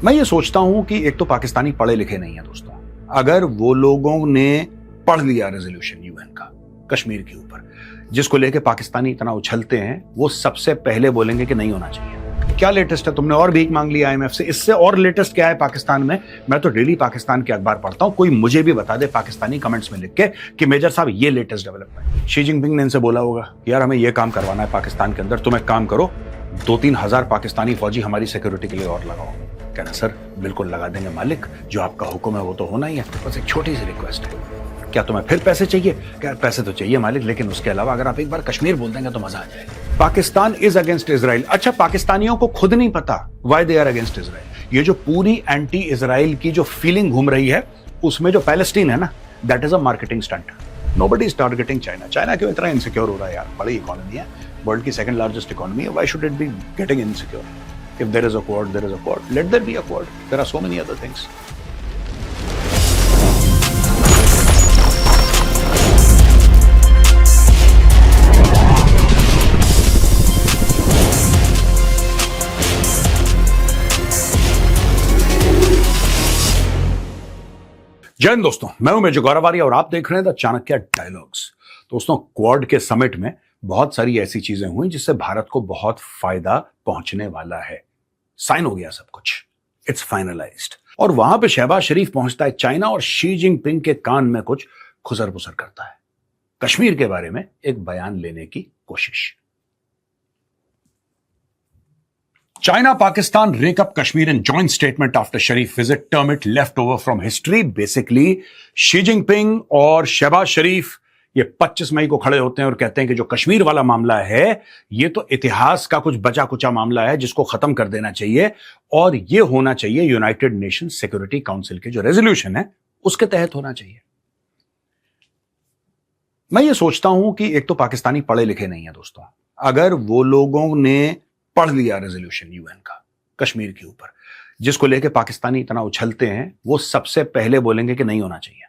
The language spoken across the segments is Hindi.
मैं ये सोचता हूं कि एक तो पाकिस्तानी पढ़े लिखे नहीं है दोस्तों। अगर वो लोगों ने पढ़ लिया रेजोल्यूशन यूएन का कश्मीर के ऊपर, जिसको लेके पाकिस्तानी इतना उछलते हैं, वो सबसे पहले बोलेंगे कि नहीं होना चाहिए। क्या लेटेस्ट है? तुमने और भीख मांग ली आईएमएफ से, इससे और लेटेस्ट क्या है पाकिस्तान में? मैं तो डेली पाकिस्तान के अखबार पढ़ता हूं, कोई मुझे भी बता दे पाकिस्तानी कमेंट्स में लिख के कि मेजर साहब ये लेटेस्ट डेवलपमेंट। शी जिनपिंग ने इनसे बोला होगा यार हमें ये काम करवाना है पाकिस्तान के अंदर, तुम एक काम करो 2-3 हजार पाकिस्तानी फौजी हमारी सिक्योरिटी के लिए और लगाओ। कहना सर बिल्कुल लगा देंगे मालिक, जो आपका हुक्म है वो तो होना ही है, बस एक छोटी सी रिक्वेस्ट है। क्या तुम्हें फिर पैसे चाहिए? क्या पैसे तो चाहिए मालिक, लेकिन उसके अलावा अगर आप एक बार कश्मीर बोल देंगे तो मजा आ जाएगा। Pakistan is against Israel. अच्छा, पाकिस्तानियों को खुद नहीं पता why they are against Israel. ये जो पूरी एंटी इजराइल की जो फीलिंग घूम रही है, उसमें जो पैलेस्टीन है ना, that is a marketing stunt. Nobody is targeting China. China क्यों इतना इनसिक्योर हो रहा है यार? बड़ी इकोनॉमी है, वर्ल्ड की सेकंड लार्जेस्ट इकोनॉमी है, why should it be getting insecure? If there is a quad, there is a quad, let there be a quad, there are so many other things. जय हिंद दोस्तों, मैं हूं मेजर गौरवारी और आप देख रहे हैं द चाणक्य डायलॉग्स। दोस्तों, क्वाड के समिट में बहुत सारी ऐसी चीजें हुई जिससे भारत को बहुत फायदा पहुंचने वाला है। साइन हो गया सब कुछ, इट्स फाइनलाइज्ड। और वहां पे शहबाज शरीफ पहुंचता है चाइना और शी जिनपिंग के कान में कुछ खुसर पुसर करता है, कश्मीर के बारे में एक बयान लेने की कोशिश। China Pakistan rake up Kashmir in joint statement after Sharif visit, term it leftover from history। Basically Xi Jinping और शहबाज शरीफ ये 25 मई को खड़े होते हैं और कहते हैं कि जो कश्मीर वाला मामला है ये तो इतिहास का कुछ बचा कुचा मामला है जिसको खत्म कर देना चाहिए और ये होना चाहिए यूनाइटेड नेशन सिक्योरिटी काउंसिल के जो रेजोल्यूशन है उसके तहत होना चाहिए। मैं ये सोचता हूं कि एक तो पाकिस्तानी पढ़े लिखे नहीं है दोस्तों। अगर वो लोगों ने पढ़ लिया रेजोल्यूशन यूएन का कश्मीर के ऊपर, जिसको लेके पाकिस्तानी इतना उछलते हैं, वो सबसे पहले बोलेंगे कि नहीं होना चाहिए,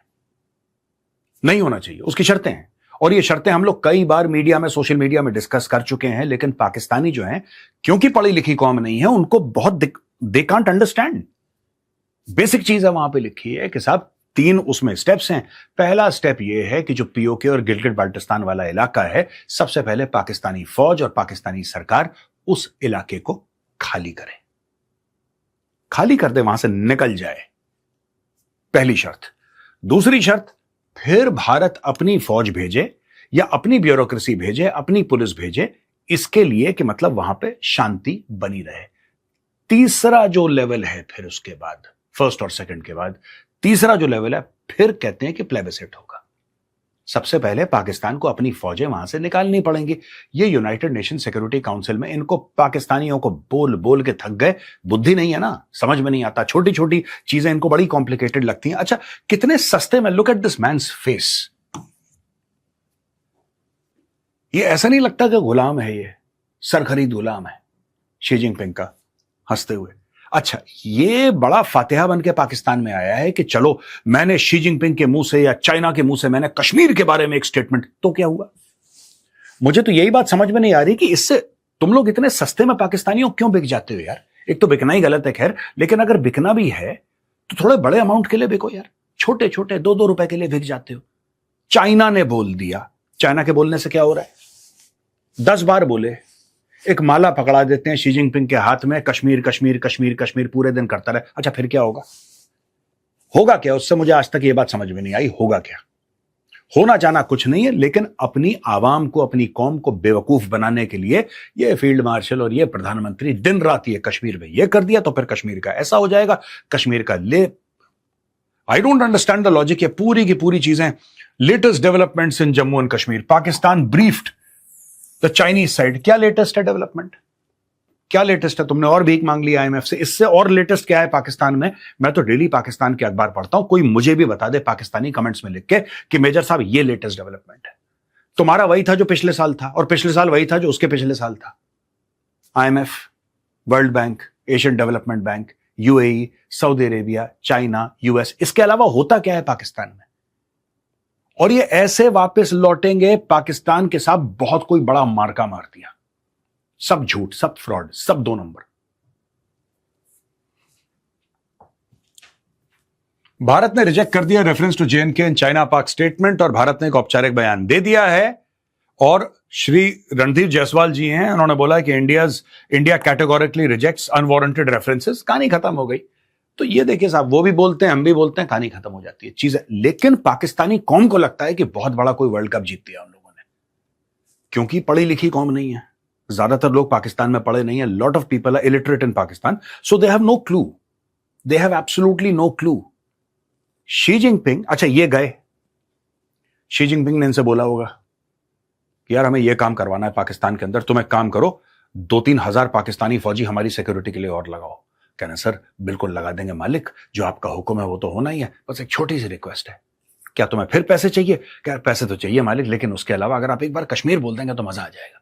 नहीं होना चाहिए। उसकी शर्तें हैं और ये शर्तें हम लोग कई बार मीडिया में, सोशल मीडिया में डिस्कस कर चुके हैं, लेकिन पाकिस्तानी जो हैं, क्योंकि पढ़ी लिखी कौम नहीं है, उनको बहुत दे कांट अंडरस्टैंड। बेसिक चीज है वहां पे लिखी है कि साहब 3 उसमें स्टेप्स हैं। पहला स्टेप ये है कि जो पीओके और गिलगिट बाल्टिस्तान वाला इलाका है, सबसे पहले पाकिस्तानी फौज और पाकिस्तानी सरकार उस इलाके को खाली करे, खाली कर दे, वहां से निकल जाए, पहली शर्त। दूसरी शर्त, फिर भारत अपनी फौज भेजे या अपनी ब्यूरोक्रेसी भेजे, अपनी पुलिस भेजे, इसके लिए कि मतलब वहां पे शांति बनी रहे। तीसरा जो लेवल है, फिर उसके बाद फर्स्ट और सेकंड के बाद तीसरा जो लेवल है, फिर कहते हैं कि प्लेबिसेट होगा। सबसे पहले पाकिस्तान को अपनी फौजें वहां से निकालनी पड़ेंगी। ये यूनाइटेड नेशन सिक्योरिटी काउंसिल में इनको, पाकिस्तानियों को बोल बोल के थक गए, बुद्धि नहीं है ना, समझ में नहीं आता, छोटी छोटी चीजें इनको बड़ी कॉम्प्लिकेटेड लगती हैं। अच्छा, कितने सस्ते में, look at this man's face. ये ऐसा नहीं लगता कि गुलाम है, ये सरखरीद गुलाम है शी जिनपिंग का, हंसते हुए। अच्छा, ये बड़ा फातिहा बन के पाकिस्तान में आया है कि चलो मैंने शी जिनपिंग के मुंह से या चाइना के मुंह से मैंने कश्मीर के बारे में एक स्टेटमेंट, तो क्या हुआ? मुझे तो यही बात समझ में नहीं आ रही कि इससे तुम लोग इतने सस्ते में पाकिस्तानियों क्यों बिक जाते हो यार? एक तो बिकना ही गलत है, खैर, लेकिन अगर बिकना भी है तो थोड़े बड़े अमाउंट के लिए बिको यार। छोटे छोटे 2-2 रुपए के लिए बिक जाते हो। चाइना ने बोल दिया, चाइना के बोलने से क्या हो रहा है? 10 बार बोले, एक माला पकड़ा देते हैं शी जिनपिंग के हाथ में, कश्मीर कश्मीर कश्मीर कश्मीर पूरे दिन करता रहे। अच्छा, फिर क्या होगा? होगा क्या उससे? मुझे आज तक ये बात समझ में नहीं आई, होगा क्या? होना जाना कुछ नहीं है, लेकिन अपनी आवाम को, अपनी कौम को बेवकूफ बनाने के लिए ये फील्ड मार्शल और ये प्रधानमंत्री दिन रात ये कश्मीर में ये कर दिया तो फिर कश्मीर का ऐसा हो जाएगा, कश्मीर का ले। I don't understand the logic. ये पूरी की पूरी चीजें, latest developments in Jammu and Kashmir, Pakistan briefed the Chinese side. क्या लेटेस्ट है डेवलपमेंट? क्या लेटेस्ट है? तुमने और भीख मांग ली आईएमएफ से, इससे और लेटेस्ट क्या है पाकिस्तान में? मैं तो डेली पाकिस्तान के अखबार पढ़ता हूं, कोई मुझे भी बता दे पाकिस्तानी कमेंट्स में लिख के कि मेजर साहब ये लेटेस्ट डेवलपमेंट है। तुम्हारा वही था जो पिछले साल था, और पिछले साल वही था जो उसके पिछले साल था। IMF, world bank, Asian development bank, UAE, Saudi Arabia, China, US, इसके अलावा होता क्या है पाकिस्तान में? और ये ऐसे वापस लौटेंगे पाकिस्तान के साथ बहुत कोई बड़ा मार्का मार दिया। सब झूठ, सब फ्रॉड, सब 2 नंबर। भारत ने रिजेक्ट कर दिया reference to JNK in China Pak statement और भारत ने एक औपचारिक बयान दे दिया है। और श्री रणधीर जायसवाल जी हैं, उन्होंने बोला कि India categorically rejects unwarranted references. कहानी खत्म हो गई। तो ये देखिए साहब, वो भी बोलते हैं, हम भी बोलते हैं, कहानी खत्म हो जाती है चीज। लेकिन पाकिस्तानी कौम को लगता है कि बहुत बड़ा कोई वर्ल्ड कप जीत दिया उन लोगों ने, क्योंकि पढ़ी लिखी कौम नहीं है। ज्यादातर लोग पाकिस्तान में पढ़े नहीं है। Lot of people are illiterate in Pakistan, so they have no clue, they have absolutely no clue. Xi Jinping, अच्छा ये गए, शी जिनपिंग ने इनसे बोला होगा कि यार हमें यह काम करवाना है पाकिस्तान के अंदर, तुम एक काम करो, 2-3 हजार पाकिस्तानी फौजी हमारी सिक्योरिटी के लिए और लगाओ। कहना सर बिल्कुल लगा देंगे मालिक, जो आपका हुक्म है वो तो होना ही है, बस एक छोटी सी रिक्वेस्ट है। क्या तुम्हें फिर पैसे चाहिए? क्या पैसे तो चाहिए मालिक, लेकिन उसके अलावा अगर आप एक बार कश्मीर बोल देंगे तो मजा आ जाएगा।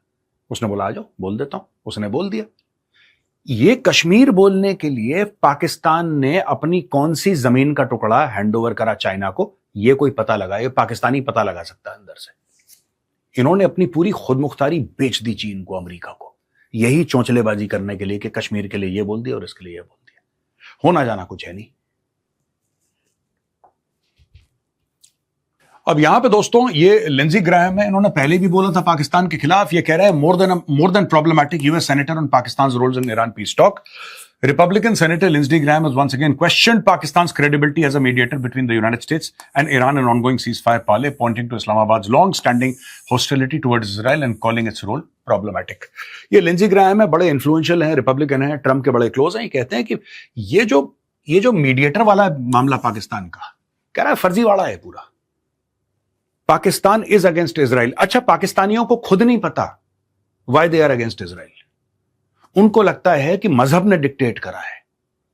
उसने बोला आ जाओ, बोल देता हूं। उसने बोल दिया। ये कश्मीर बोलने के लिए पाकिस्तान ने अपनी कौन सी जमीन का टुकड़ा हैंडओवर करा चाइना को, ये कोई पता लगा, ये पाकिस्तानी पता लगा सकता है अंदर से। इन्होंने अपनी पूरी खुदमुख्तारी बेच दी चीन को, अमेरिका को, यही चौंचलेबाजी करने के लिए कि कश्मीर के लिए ये बोल दिया और इसके लिए ये बोल दिया। होना जाना कुछ है नहीं। अब यहां पे दोस्तों ये लिंजी ग्राहम है, इन्होंने पहले भी बोला था पाकिस्तान के खिलाफ। ये कह रहा है more than problematic US senator on Pakistan's roles in Iran peace talk. Republican Senator Lindsey Graham has once again questioned Pakistan's credibility as a mediator between the United States and Iran in ongoing ceasefire parley, pointing to Islamabad's long-standing hostility towards Israel and calling its role problematic. ये लिंजी ग्राहम है, बड़े इन्फ्लुएंशियल हैं, रिपब्लिकन हैं, ट्रम्प के बड़े क्लोज हैं। ये कहते हैं कि ये जो मीडिएटर वाला मामला पाकिस्तान का, कह रहा है फर्जीवाड़ा है पूरा। Pakistan is against Israel. अच्छा, पाकिस्तानियों को खुद नहीं पता why they are against Israel. उनको लगता है कि मजहब ने डिक्टेट करा है,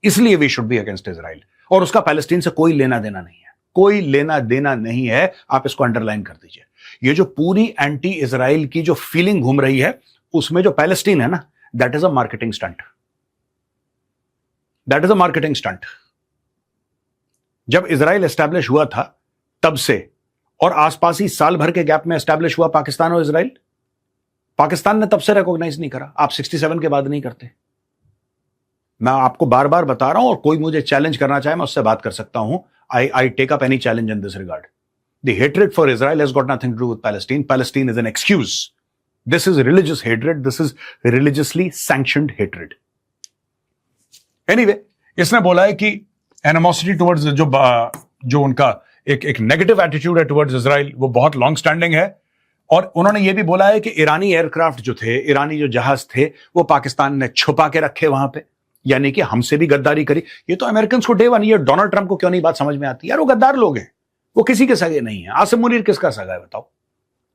इसलिए we should be against Israel, और उसका पैलेस्टीन से कोई लेना देना नहीं है, कोई लेना देना नहीं है। आप इसको अंडरलाइन कर दीजिए। ये जो पूरी एंटी इजराइल की जो फीलिंग घूम रही है, उसमें जो पैलेस्टीन है ना, that is a marketing stunt, that is a marketing stunt. जब इजराइल एस्टैब्लिश हुआ था तब से, और आसपास ही साल भर के गैप में एस्टैब्लिश हुआ पाकिस्तान और इजराइल, पाकिस्तान ने तब से रिकॉग्नाइज नहीं करा। आप 67 के बाद नहीं करते। मैं आपको बार बार बता रहा हूं, और कोई मुझे चैलेंज करना चाहे मैं उससे बात कर सकता हूं। I take up any challenge in this regard. The hatred for Israel has got nothing to do with Palestine. Palestine is an excuse. This is religious hatred, this is religiously sanctioned hatred. Anyway, इसने बोला है कि एनिमोसिटी टुवर्ड्स जो उनका एक नेगेटिव एटीट्यूड है टुवर्ड्स इजराइल, वो बहुत लॉन्ग स्टैंडिंग है। और उन्होंने ये भी बोला है कि ईरानी एयरक्राफ्ट जो थे, ईरानी जो जहाज थे, वो पाकिस्तान ने छुपा के रखे वहां पे, यानी कि हमसे भी गद्दारी करी। ये तो अमेरिकन को डे वन, ये डोनाल्ड ट्रंप को क्यों नहीं बात समझ में आती? यार वो गद्दार लोग हैं, वो किसी के सगे नहीं है। आसिम मुनीर किसका सगा है बताओ?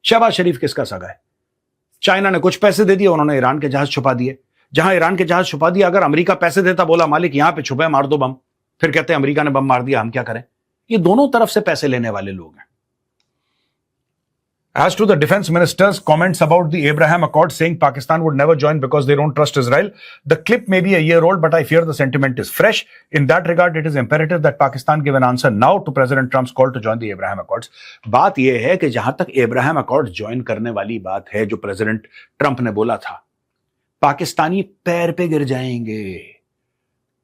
शहबाज शरीफ किसका सगा है? चाइना ने कुछ पैसे दे दिए, उन्होंने ईरान के जहाज छुपा दिए। जहां ईरान के जहाज छुपा दिया, अगर अमेरिका पैसे देता, बोला मालिक यहां पे छुपे, मार दो बम, फिर कहते हैं अमेरिका ने बम मार दिया, हम क्या करें? ये दोनों तरफ से पैसे लेने वाले लोग हैं। As to the defense minister's comments about the Abraham Accords saying Pakistan would never join because they don't trust Israel, the clip may be a year old, but I fear the sentiment is fresh. In that regard, it is imperative that Pakistan give an answer now to President Trump's call to join the Abraham Accords. बात यह है कि जहां तक Abraham Accords ज्वाइन करने वाली बात है, जो प्रेसिडेंट ट्रंप ने बोला था, पाकिस्तानी पैर पे गिर जाएंगे,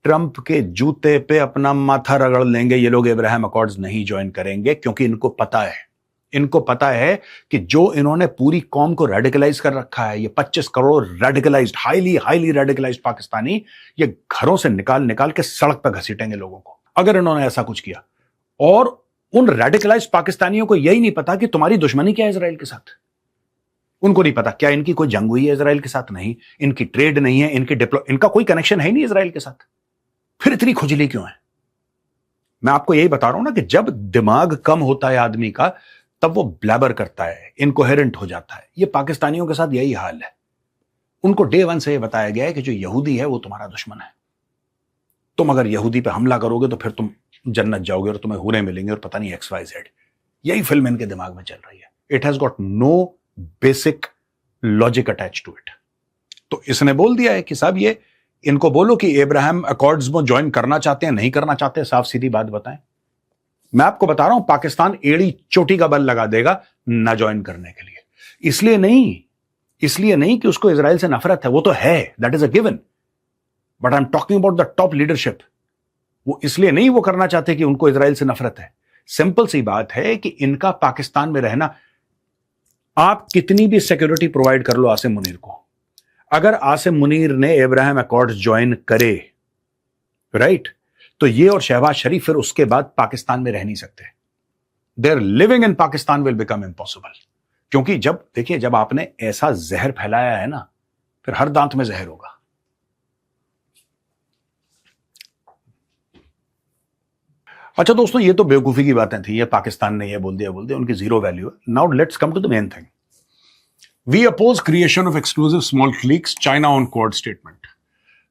ट्रंप के जूते पे अपना माथा रगड़ लेंगे। ये लोग Abraham Accords नहीं ज्वाइन करेंगे, क्योंकि इनको पता है कि जो इन्होंने पूरी कौम को रेडिकलाइज कर रखा है, ये 25 crore radicalised, highly radicalised Pakistani, ये घरों से निकाल के सड़क पर घसीटेंगे लोगों को, अगर इन्होंने ऐसा कुछ किया। और उन रेडिकलाइज्ड पाकिस्तानियों को यही नहीं पता कि तुम्हारी दुश्मनी क्या है इजराइल के साथ। उनको नहीं पता क्या इनकी कोई जंग हुई है इजराइल के साथ, नहीं, इनकी ट्रेड नहीं है, इनका कोई कनेक्शन है नहीं इजराइल के साथ। फिर इतनी खुजली क्यों है? मैं आपको यही बता रहा हूं ना कि जब दिमाग कम होता है आदमी का, तब वो ब्लैबर करता है, इनकोहेरेंट हो जाता है। ये पाकिस्तानियों के साथ यही हाल है। उनको डे वन से ये बताया गया है कि जो यहूदी है वो तुम्हारा दुश्मन है। तुम अगर यहूदी पे हमला करोगे तो फिर तुम जन्नत जाओगे और तुम्हें हूरें मिलेंगे और पता नहीं XYZ। यही फिल्म इनके दिमाग में चल रही है। It has got no basic logic attach to it. तो इसने बोल दिया है कि साहब ये इनको बोलो कि एब्राहम अकॉर्ड्स में ज्वाइन करना चाहते हैं, नहीं करना चाहते, साफ सीधी बात बताएं। मैं आपको बता रहा हूं, पाकिस्तान एड़ी चोटी का बल लगा देगा ना ज्वाइन करने के लिए। इसलिए नहीं कि उसको इजराइल से नफरत है, वो तो है, that is a given, but I am talking about the top leadership. वो इसलिए नहीं वो करना चाहते कि उनको इजराइल से नफरत है। सिंपल सी बात है कि इनका पाकिस्तान में रहना, आप कितनी भी सिक्योरिटी प्रोवाइड कर लो आसिम मुनीर को, अगर आसिम मुनीर ने अब्राहम अकॉर्ड्स ज्वाइन करे, राइट, तो ये और शहबाज शरीफ फिर उसके बाद पाकिस्तान में रह नहीं सकते। Their living in Pakistan will become impossible. क्योंकि जब देखिए, जब आपने ऐसा जहर फैलाया है ना, फिर हर दांत में जहर होगा। अच्छा दोस्तों, ये तो बेवकूफी की बातें थी, ये पाकिस्तान ने ये बोल दिया उनकी जीरो वैल्यू है। Now let's come to the main thing. We oppose creation of exclusive small cliques, China on Quad statement.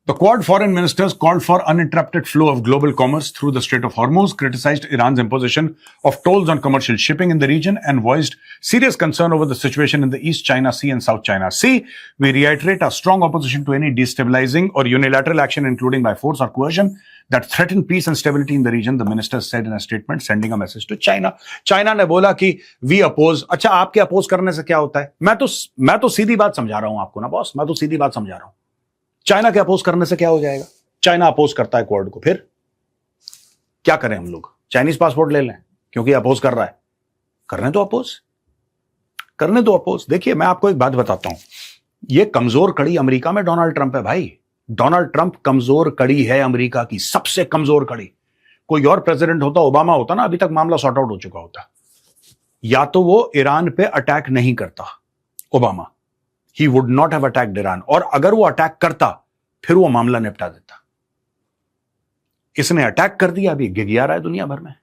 The Quad foreign ministers called for uninterrupted flow of global commerce through the Strait of Hormuz, criticized Iran's imposition of tolls on commercial shipping in the region, and voiced serious concern over the situation in the East China Sea and South China Sea. We reiterate our strong opposition to any destabilizing or unilateral action, including by force or coercion, that threaten peace and stability in the region, the ministers said in a statement, sending a message to China. China ने बोला कि we oppose। अच्छा, आपके अपोज करने से क्या होता है? मैं तो सीधी बात समझा रहा हूं आपको ना बॉस, मैं तो सीधी बात समझा रहा हूं। चाइना के अपोज करने से क्या हो जाएगा? चाइना अपोज करता है क्वाड को, फिर क्या करें हम लोग? चाइनीज पासपोर्ट ले लें क्योंकि अपोज कर रहा है? करने दो अपोज। देखिए, मैं आपको एक बात बताता हूं, ये कमजोर कड़ी अमेरिका में डोनाल्ड ट्रंप है भाई। डोनाल्ड ट्रंप कमजोर कड़ी है अमेरिका की, सबसे कमजोर कड़ी। कोई और प्रेसिडेंट होता, ओबामा होता ना, अभी तक मामला सॉर्ट आउट हो चुका होता। या तो वो ईरान पे अटैक नहीं करता Obama, he would not have attacked Iran, और अगर वो अटैक करता फिर वो मामला निपटा देता। इसने अटैक कर दिया, अभी गिगिया रहा है दुनिया भर में।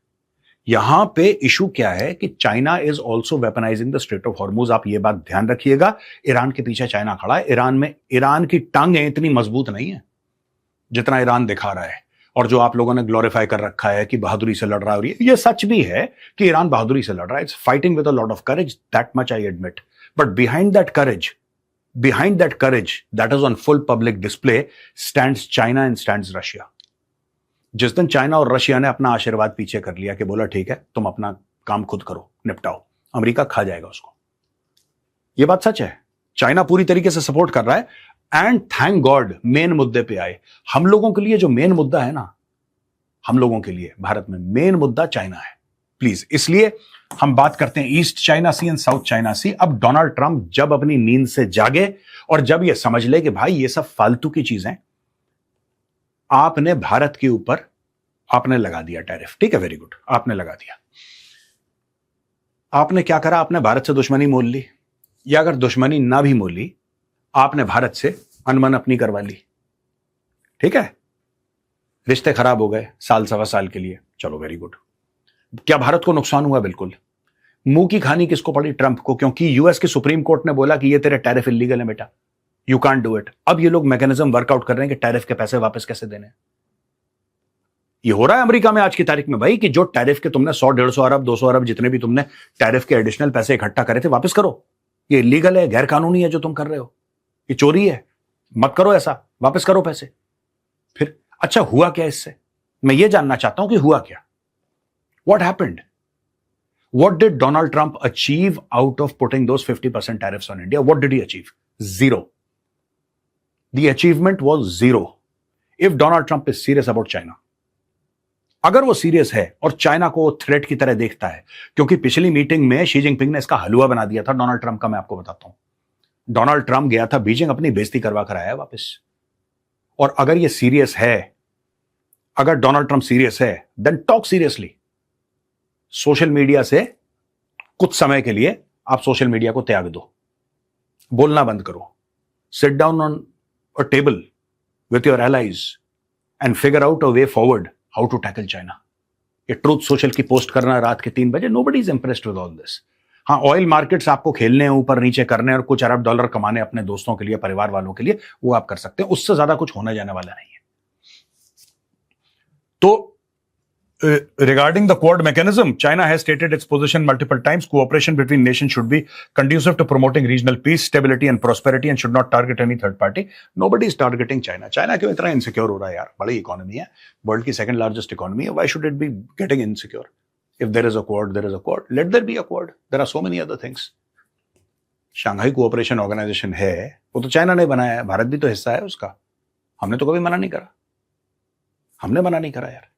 यहां पे इशू क्या है कि China is also weaponising the straight of Hormuz. आप ये बात ध्यान रखिएगा, ईरान के पीछे चाइना खड़ा है। ईरान की टांगें इतनी मजबूत नहीं है जितना ईरान दिखा रहा है, और जो आप लोगों ने ग्लोरीफाई कर रखा है कि बहादुरी से लड़ रहा है, और ये सच भी है कि ईरान बहादुरी से लड़ रहा है। It's fighting with a lot of courage, that much I admit, but behind that courage that is on full public display stands China and stands Russia. जिस दिन चाइना और रशिया ने अपना आशीर्वाद पीछे कर लिया कि बोला ठीक है तुम अपना काम खुद करो, निपटाओ, अमेरिका खा जाएगा उसको। यह बात सच है। चाइना पूरी तरीके से सपोर्ट कर रहा है, एंड थैंक गॉड मेन मुद्दे पे आए। हम लोगों के लिए जो मेन मुद्दा है ना, हम लोगों के लिए भारत में मेन मुद्दा चाइना है प्लीज। इसलिए हम बात करते हैं East China Sea and South China Sea. अब डोनाल्ड ट्रंप जब अपनी नींद से जागे और जब ये समझ ले कि भाई ये सब फालतू की चीजें, आपने भारत के ऊपर आपने लगा दिया टैरिफ, ठीक है, वेरी गुड, आपने लगा दिया। आपने क्या करा? आपने भारत से दुश्मनी मोल ली, या अगर दुश्मनी ना भी मोली, आपने भारत से अनबन अपनी करवा ली, ठीक है, रिश्ते खराब हो गए साल सवा साल के लिए, चलो वेरी गुड। क्या भारत को नुकसान हुआ? बिल्कुल। मुंह की खानी किसको पड़ी? ट्रंप को, क्योंकि यूएस की सुप्रीम कोर्ट ने बोला कि ये तेरे टैरिफ इलीगल है बेटा, यू कांट डू इट। अब ये लोग मैकेनिज्म वर्कआउट कर रहे हैं कि टैरिफ के पैसे वापस कैसे देने। ये हो रहा है अमेरिका में आज की तारीख में भाई, कि जो टैरिफ के तुमने 100, 150 अरब, 200 अरब जितने भी तुमने टैरिफ के एडिशनल पैसे इकट्ठा करे थे, वापस करो। ये इलीगल है, गैर कानूनी है जो तुम कर रहे हो, ये चोरी है, मत करो ऐसा, वापस करो पैसे। फिर अच्छा हुआ क्या इससे? मैं ये जानना चाहता हूं कि हुआ क्या? What happened? What did Donald Trump achieve out of putting those 50% tariffs on India? What did he achieve? Zero. The achievement was zero. If Donald Trump is serious about China, अगर वो सीरियस है और चाइना को थ्रेट की तरह देखता है, क्योंकि पिछली मीटिंग में शी जिनपिंग ने इसका हलवा बना दिया था डोनाल्ड ट्रंप का, मैं आपको बताता हूं। डोनाल्ड ट्रंप गया था बीजिंग, अपनी बेइज्जती करवा कर आया वापस। और अगर ये सीरियस है, अगर डोनाल्ड ट्रंप सीरियस है, then talk seriously. Social media से कुछ समय के लिए आप सोशल मीडिया को त्याग दो, बोलना बंद करो, sit down on a table with your allies and figure out a way forward how to tackle China. ये ट्रूथ सोशल की पोस्ट करना रात के 3 बजे, nobody is impressed with all this. हाँ, ऑयल मार्केट्स आपको खेलने हैं, ऊपर नीचे करने और कुछ अरब डॉलर कमाने अपने दोस्तों के लिए, परिवार वालों के लिए, वो आप कर सकते हैं, उससे ज्यादा कुछ होने जाने वाला नहीं है। तो regarding the Quad mechanism, China has stated its position multiple times. Cooperation between nations should be conducive to promoting regional peace, stability and prosperity and should not target any third party. Nobody is targeting China. China क्यों इतना insecure हो रहा है यार? बड़ी इकोनॉमी है, वर्ल्ड की सेकंड लार्जेस्ट इकोनॉमी है. Why should it be getting insecure? If there is a Quad, there is a Quad. Let there be a Quad. There are so many other things. Shanghai Cooperation Organisation है, वो तो चाइना ने बनाया है, भारत भी तो हिस्सा है उसका। हमने तो कभी मना नहीं करा, हमने मना नहीं करा यार।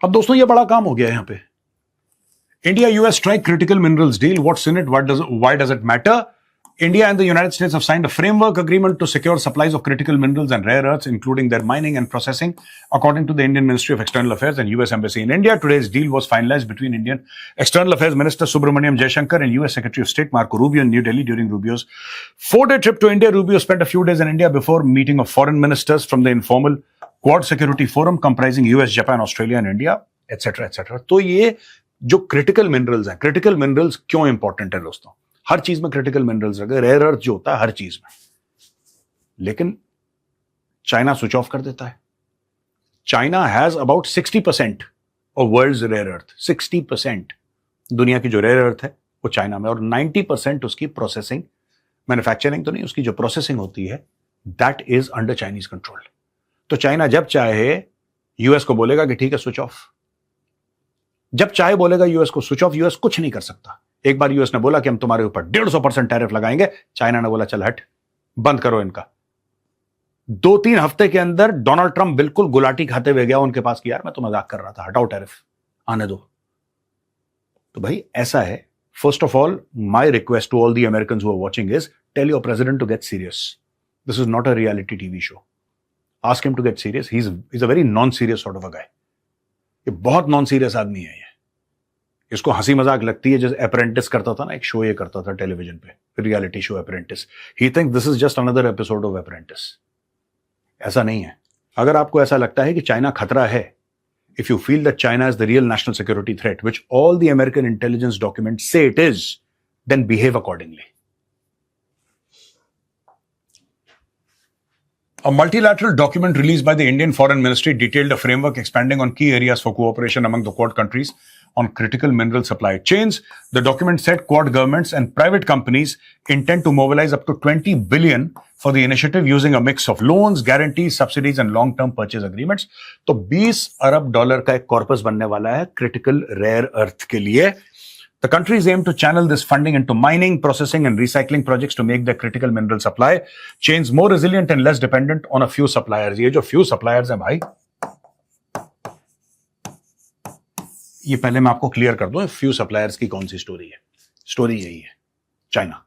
अब दोस्तों ये बड़ा काम हो गया है यहां पे। India US strike critical minerals deal, what's in it, why does it matter? India and the United States have signed a framework agreement to secure supplies of critical minerals and rare earths, including their mining and processing, according to the Indian Ministry of External Affairs and US Embassy in India. Today's deal was finalized between Indian External Affairs Minister Subramaniam Jaishankar and US Secretary of State Marco Rubio in New Delhi. During Rubio's 4-day trip to India, Rubio spent a few days in India before meeting of foreign ministers from the informal Quad Security Forum comprising US, Japan, Australia and India, etc. etc. तो ये जो critical minerals हैं, critical minerals क्यों important है दोस्तों? हर चीज में क्रिटिकल मिनरल्स रखे, रेयर अर्थ जो होता है हर चीज में, लेकिन चाइना स्विच ऑफ कर देता है। China has about 60% of world's rare earth. 60% दुनिया की जो रेयर अर्थ है वो चाइना में, और 90% उसकी प्रोसेसिंग, मैन्युफैक्चरिंग तो नहीं, उसकी जो प्रोसेसिंग होती है that is under Chinese control. तो चाइना जब चाहे यूएस को बोलेगा कि ठीक है स्विच ऑफ, जब चाहे बोलेगा यूएस को स्विच ऑफ, यूएस कुछ नहीं कर सकता। एक बार यूएस ने बोला कि हम तुम्हारे ऊपर 150% टैरिफ लगाएंगे, चाइना ने बोला चल हट, बंद करो इनका। 2-3 हफ्ते के अंदर डोनाल्ड ट्रंप बिल्कुल गुलाटी खाते हुए गया उनके पास कि यार मैं तो मजाक कर रहा था, हटाओ टैरिफ, आने दो। तो भाई ऐसा है। First of all my request to all the Americans who are watching is tell your president to get serious. This is not a reality TV show. Ask him to get serious. He is a very non serious sort of a guy. ये बहुत नॉन सीरियस आदमी है। इसको हंसी मजाक लगती है, जैसे अप्रेंटिस करता था ना, एक शो ये करता था टेलीविजन पे, reality show apprentice. He think this is just another episode of apprentice. ऐसा नहीं है। अगर आपको ऐसा लगता है कि चाइना खतरा है, if you feel that China is the real national security threat which all the American intelligence documents say it is, then behave accordingly. A multilateral document released by the Indian Foreign Ministry detailed a framework expanding on key areas for cooperation among the Quad countries on critical mineral supply chains. The document said Quad governments and private companies intend to mobilize up to 20 billion for the initiative using a mix of loans, guarantees, subsidies and long-term purchase agreements. तो $20 अरब का एक कॉर्पस बनने वाला है critical rare earth के लिए। The countries aim to channel this funding into mining, processing and recycling projects to make their critical mineral supply chains more resilient and less dependent on a few suppliers. ये जो few suppliers हैं भाई, ये पहले मैं आपको क्लियर कर दूं, few suppliers की कौन सी स्टोरी है। स्टोरी यही है, China.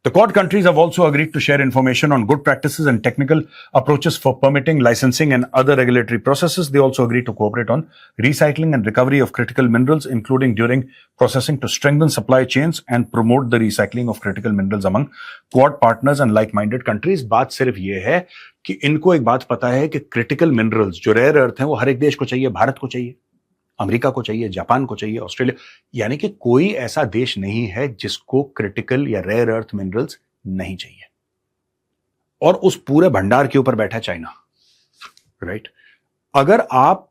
The Quad countries have also agreed to share information on good practices and technical approaches for permitting, licensing and other regulatory processes. They also agreed to cooperate on recycling and recovery of critical minerals, including during processing, to strengthen supply chains and promote the recycling of critical minerals among Quad partners and like-minded countries. बात सिर्फ ये है कि इनको एक बात पता है कि critical minerals जो rare earth हैं वो हर एक देश को चाहिए, भारत को चाहिए, अमेरिका को चाहिए, जापान को चाहिए, ऑस्ट्रेलिया, यानी कि कोई ऐसा देश नहीं है जिसको क्रिटिकल या रेयर अर्थ मिनरल्स नहीं चाहिए। और उस पूरे भंडार के ऊपर बैठा चाइना, राइट। अगर आप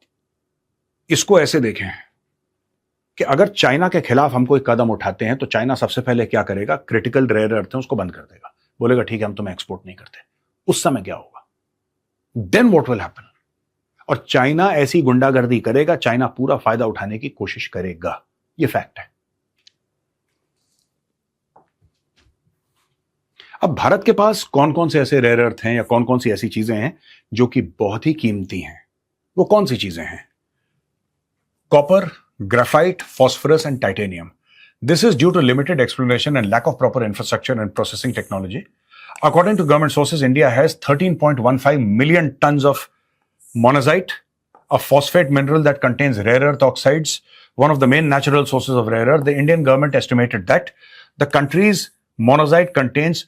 इसको ऐसे देखें कि अगर चाइना के खिलाफ हम कोई कदम उठाते हैं तो चाइना सबसे पहले क्या करेगा, क्रिटिकल रेयर अर्थ है उसको बंद कर देगा, बोलेगा ठीक है हम तुम्हें एक्सपोर्ट नहीं करते। उस समय क्या होगा, देन व्हाट विल हैपन? और चाइना ऐसी गुंडागर्दी करेगा, चाइना पूरा फायदा उठाने की कोशिश करेगा, यह फैक्ट है। अब भारत के पास कौन कौन से ऐसे रेयर अर्थ हैं या कौन कौन सी ऐसी चीजें हैं जो कि बहुत ही कीमती हैं, वो कौन सी चीजें हैं? Copper, graphite, phosphorus and titanium. This is due to limited exploration and lack of proper infrastructure and processing technology. According to government sources, India has 13.15 million tons of monazite, a phosphate mineral that contains rare earth oxides, one of the main natural sources of rare earth. The Indian government estimated that the country's monazite contains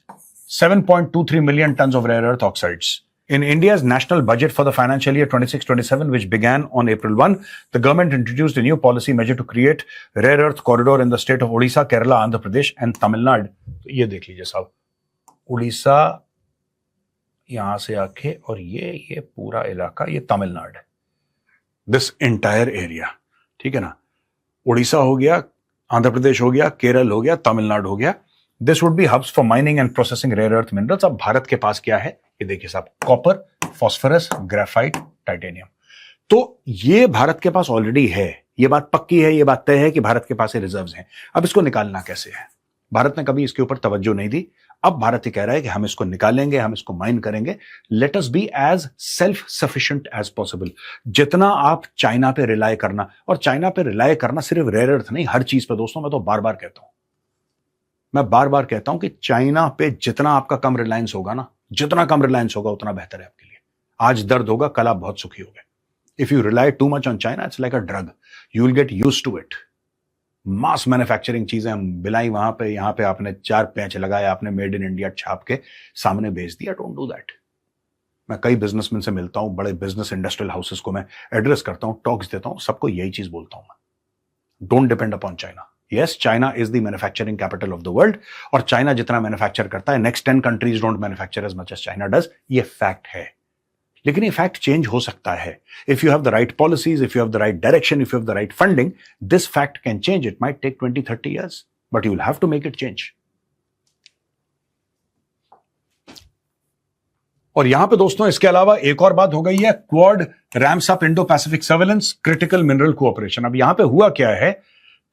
7.23 million tons of rare earth oxides. In India's national budget for the financial year 26-27, which began on April 1, the government introduced a new policy measure to create rare earth corridor in the state of Odisha, Kerala, Andhra Pradesh and Tamil Nadu. ये देख लीजिए साहब, उड़ीसा यहां से आके और ये पूरा इलाका ये तमिलनाडु है, दिस एंटायर एरिया, ठीक है ना। उड़ीसा हो गया, आंध्र प्रदेश हो गया, केरल हो गया, तमिलनाडु हो गया। This would be hubs for mining and processing rare earth minerals. अब भारत के पास क्या है ये देखिए साहब, कॉपर, फॉस्फोरस, ग्रेफाइट, टाइटेनियम। तो ये भारत के पास ऑलरेडी है, ये बात पक्की है, ये बात तय है कि भारत के पास ये रिजर्व्स हैं। अब इसको निकालना कैसे है? भारत ने कभी इसके ऊपर तवज्जो नहीं दी। अब भारत ये कह रहा है कि हम इसको निकालेंगे, हम इसको माइन करेंगे। Let us be as self sufficient as possible. जितना आप चाइना पे रिलाय करना, और चाइना पे रिलाय करना सिर्फ रेयर अर्थ नहीं, हर चीज पे दोस्तों, मैं तो बार बार कहता हूं, मैं बार बार कहता हूं कि चाइना पे जितना आपका कम रिलायंस होगा ना, जितना कम रिलायंस होगा उतना बेहतर है आपके लिए। आज दर्द होगा, कल आप बहुत सुखी होगे। If you rely too much on China, it's like a drug, you will get used to it. Mass manufacturing चीजें हम बिलाई वहां पे, यहां पे आपने 4 पैच लगाया, आपने मेड इन इंडिया छाप के सामने भेज दिया। Don't do that. मैं कई बिजनेसमैन से मिलता हूं, बड़े बिजनेस इंडस्ट्रियल हाउसेस को मैं एड्रेस करता हूं, टॉक्स देता हूं, सबको यही चीज बोलता हूं मैं, don't depend upon China. Yes, China is the manufacturing capital of the world, और चाइना जितना मैन्युफैक्चर करता है, next 10 countries don't manufacture as much as China does. ये फैक्ट है, लेकिन ये फैक्ट चेंज हो सकता है। If you have the right policies, if you have the right direction, if you have the right funding, this fact can change. It might take 20-30 years, but you will have to make it change. और यहां पे दोस्तों इसके अलावा एक और बात हो गई है, quad ramps up Indo Pacific surveillance, critical mineral cooperation. अब यहां पे हुआ क्या है,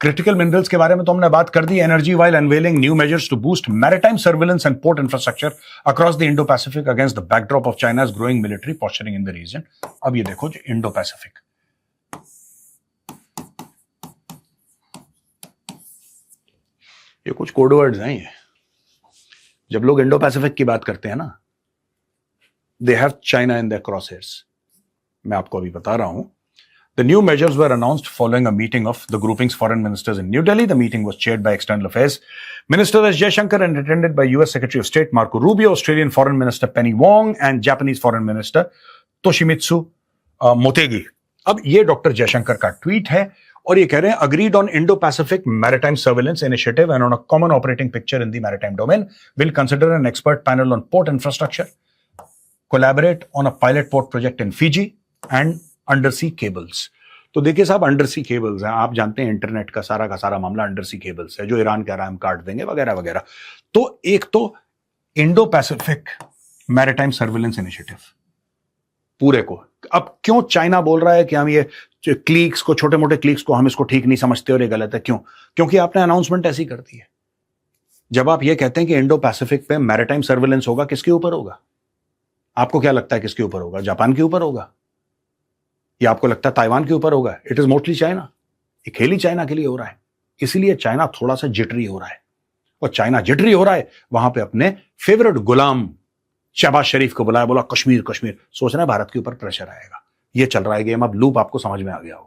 क्रिटिकल मिनरल्स के बारे में तो हमने बात कर दी। Energy while unveiling new measures to boost maritime surveillance and port infrastructure across the Indo Pacific against the backdrop of China's growing military posturing in the region. अब ये देखो जो इंडो पैसिफिक, ये कुछ कोड वर्ड्स हैं। ये जब लोग इंडो पैसिफिक की बात करते हैं ना, they have China in their crosshairs. मैं आपको अभी बता रहा हूं। The new measures were announced following a meeting of the grouping's foreign ministers in New Delhi. The meeting was chaired by External Affairs Minister S. Jaishankar and attended by US Secretary of State Marco Rubio, Australian Foreign Minister Penny Wong, and Japanese Foreign Minister Toshimitsu Motegi. अब ये डॉक्टर जयशंकर का ट्वीट है और ये कह रहे हैं, agreed on Indo-Pacific Maritime Surveillance Initiative and on a common operating picture in the maritime domain, will consider an expert panel on port infrastructure, collaborate on a pilot port project in Fiji, and undersea cables. तो देखिए साहब, अंडरसी केबल्स हैं, आप जानते हैं इंटरनेट का सारा मामला अंडरसी केबल्स है, जो ईरान कह रहा है हम काट देंगे वगैरह वगैरह। तो एक तो Indo Pacific maritime surveillance initiative पूरे को, अब क्यों चाइना बोल रहा है कि हम ये क्लीक्स को, छोटे मोटे क्लीक्स को हम इसको ठीक नहीं समझते और ये गलत है, क्यों? क्योंकि आपने अनाउंसमेंट ऐसी कर दी है। जब आप ये कहते हैं कि इंडो पैसिफिक पे मैरिटाइम सर्विलेंस होगा, किसके ऊपर होगा? आपको क्या लगता है किसके ऊपर होगा? जापान के ऊपर होगा या आपको लगता है ताइवान के ऊपर होगा? It is mostly China. ये खेल ही चाइना के लिए हो रहा है, इसीलिए चाइना थोड़ा सा जिटरी हो रहा है। और चाइना जिटरी हो रहा है, वहां पे अपने फेवरेट गुलाम शहबाज शरीफ को बुलाया, बोला कश्मीर कश्मीर। सोच रहे हैं भारत के ऊपर प्रेशर आएगा। ये चल रहा है गेम। अब लूप आपको समझ में आ गया होगा।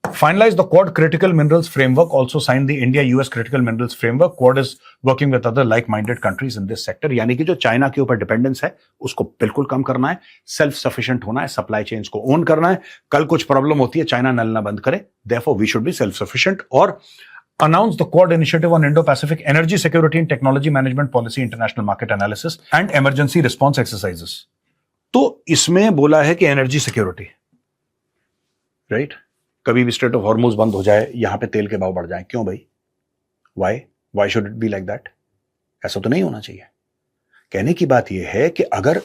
Finalize the Quad Critical Minerals Framework, also signed the India-US Critical Minerals Framework. Quad is working with other like-minded countries in this sector. यानी कि जो चाइना के ऊपर डिपेंडेंस है उसको बिल्कुल कम करना है, सेल्फ सफिशिएंट होना है, सप्लाई चेन्स को ओन करना है। कल कुछ प्रॉब्लम होती है, चाइना नल ना बंद करे, therefore we should be self-sufficient। और announce the Quad Initiative on Indo-Pacific Energy Security and Technology Management Policy, International Market Analysis and Emergency Response Exercises। तो इसमें बोला है कि एनर्जी सिक्योरिटी, राइट? कभी भी स्ट्रेट ऑफ हॉर्मुज बंद हो जाए, यहां पे तेल के भाव बढ़ जाए, क्यों भाई? Why should it be like that? ऐसा तो नहीं होना चाहिए। कहने की बात यह है कि अगर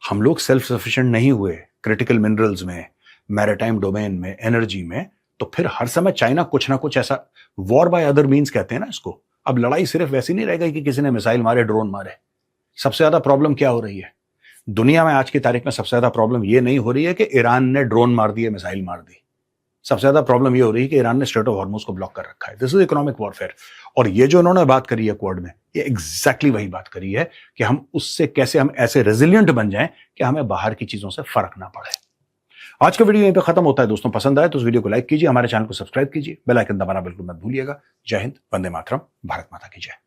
हम लोग सेल्फ सफिशिएंट नहीं हुए क्रिटिकल मिनरल्स में, मैरिटाइम डोमेन में, एनर्जी में, तो फिर हर समय चाइना कुछ ना कुछ ऐसा, वॉर बाय अदर मीन्स कहते हैं ना इसको। अब लड़ाई सिर्फ वैसी नहीं रह गई कि किसी ने मिसाइल मारे, ड्रोन मारे। सबसे ज्यादा प्रॉब्लम क्या हो रही है दुनिया में आज की तारीख में? सबसे ज्यादा प्रॉब्लम यह नहीं हो रही है कि ईरान ने ड्रोन मार दिए, मिसाइल मार दी। सबसे ज्यादा प्रॉब्लम ये हो रही है कि ईरान ने स्ट्रेट ऑफ हॉर्मुज को ब्लॉक कर रखा है। This is economic warfare. और ये जो उन्होंने बात करी है क्वाड में, ये एग्जैक्टली वही बात करी है कि हम उससे कैसे हम ऐसे रेजिलियंट बन जाएं कि हमें बाहर की चीजों से फर्क ना पड़े। आज का वीडियो यहीं पे खत्म होता है दोस्तों। पसंद आए तो उस वीडियो को लाइक कीजिए, हमारे चैनल को सब्सक्राइब कीजिए, बेल आइकन दबाना बिल्कुल मत भूलिएगा। जय हिंद, वंदे मातरम, भारत माता की जय।